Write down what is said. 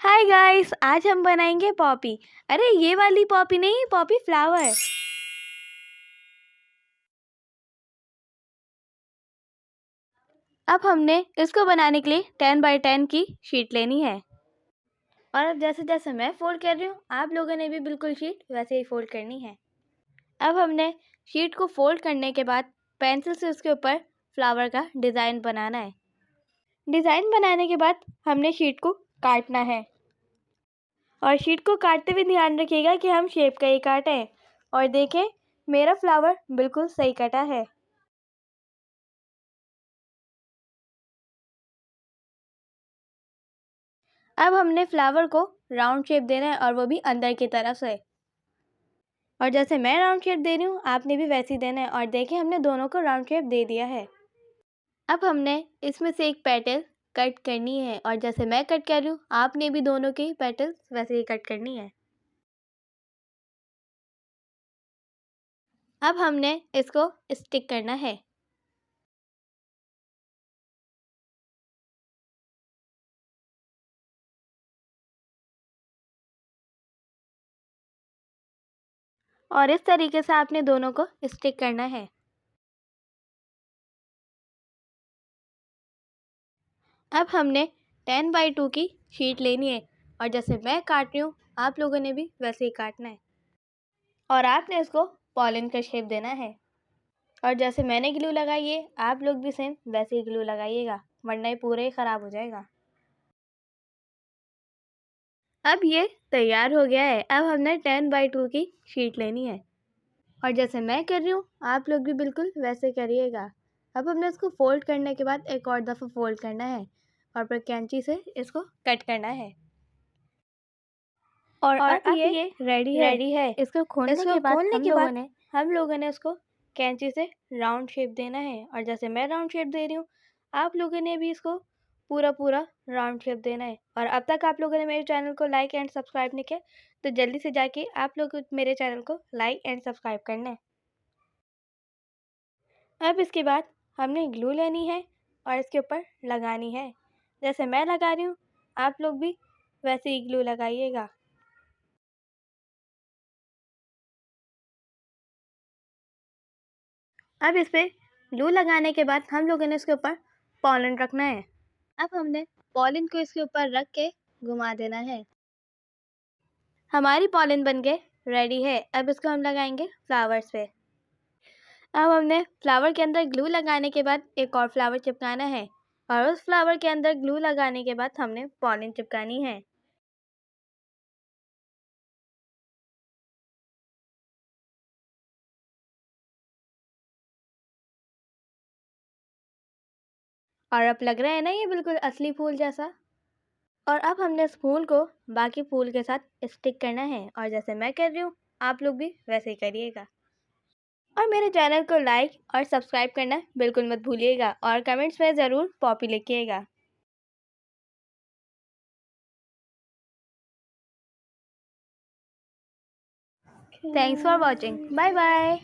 Hi guys, आज हम बनाएंगे पॉपी। अरे ये वाली पॉपी नहीं, पॉपी फ्लावर। अब हमने इसको बनाने के लिए 10 बाई 10 की शीट लेनी है। और अब जैसे जैसे मैं फोल्ड कर रही हूँ, आप लोगों ने भी बिल्कुल शीट वैसे ही फोल्ड करनी है। अब हमने शीट को फोल्ड करने के बाद पेंसिल से उसके ऊपर फ्लावर का डिज़ाइन बनाना है। डिज़ाइन बनाने के बाद हमने शीट को काटना है। और शीट को काटते हुए ध्यान रखिएगा कि हम शेप का ही काटें। और देखें, मेरा फ्लावर बिल्कुल सही कटा है। अब हमने फ्लावर को राउंड शेप देना है, और वो भी अंदर की तरफ से। और जैसे मैं राउंड शेप दे रही हूँ, आपने भी वैसे ही देना है। और देखिए, हमने दोनों को राउंड शेप दे दिया है। अब हमने इसमें से एक पेटल कट करनी है, और जैसे मैं कट कर रही हूँ, आपने भी दोनों की पेटल वैसे ही कट करनी है। अब हमने इसको स्टिक करना है। और इस तरीके से आपने दोनों को स्टिक करना है। अब हमने 10 बाई 2 की शीट लेनी है, और जैसे मैं काट रही हूँ, आप लोगों ने भी वैसे ही काटना है। और आपने इसको पॉलिन का शेप देना है। और जैसे मैंने ग्लू लगाई है, आप लोग भी सेम वैसे ही ग्लू लगाइएगा, वरना ये पूरा ही ख़राब हो जाएगा। अब ये तैयार हो गया है। अब हमने 10 बाई 2 की शीट लेनी है, और जैसे मैं कर रही हूँ, आप लोग भी बिल्कुल वैसे करिएगा। अब हमने इसको फोल्ड करने के बाद एक और दफ़ा फोल्ड करना है, और फिर कैंची से इसको कट करना है। और अब ये रेडी है। इसको खोलने के बाद हम लोगों ने इसको कैंची से राउंड शेप देना है। और जैसे मैं राउंड शेप दे रही हूँ, आप लोगों ने भी इसको पूरा राउंड शेप देना है। और अब तक आप लोगों ने मेरे चैनल को लाइक एंड सब्सक्राइब नहीं किया, तो जल्दी से जाके आप लोग मेरे चैनल को लाइक एंड सब्सक्राइब करना है। अब इसके बाद हमने ग्लू लेनी है, और इसके ऊपर लगानी है। जैसे मैं लगा रही हूँ, आप लोग भी वैसे ही ग्लू लगाइएगा। अब इस पे ग्लू लगाने के बाद हम लोगों ने इसके ऊपर पॉलन रखना है। अब हमने पॉलन को इसके ऊपर रख के घुमा देना है। हमारी पॉलन बन के रेडी है। अब इसको हम लगाएंगे फ्लावर्स पे। अब हमने फ्लावर के अंदर ग्लू लगाने के बाद एक और फ्लावर चिपकाना है, और उस फ्लावर के अंदर ग्लू लगाने के बाद हमने पॉलन चिपकानी है। और अब लग रहा है ना, ये बिल्कुल असली फूल जैसा। और अब हमने इस फूल को बाकी फूल के साथ स्टिक करना है, और जैसे मैं कर रही हूँ, आप लोग भी वैसे ही करिएगा। और मेरे चैनल को लाइक और सब्सक्राइब करना बिल्कुल मत भूलिएगा, और कमेंट्स में ज़रूर पॉपी लिखिएगा। Thanks for watching. Bye bye.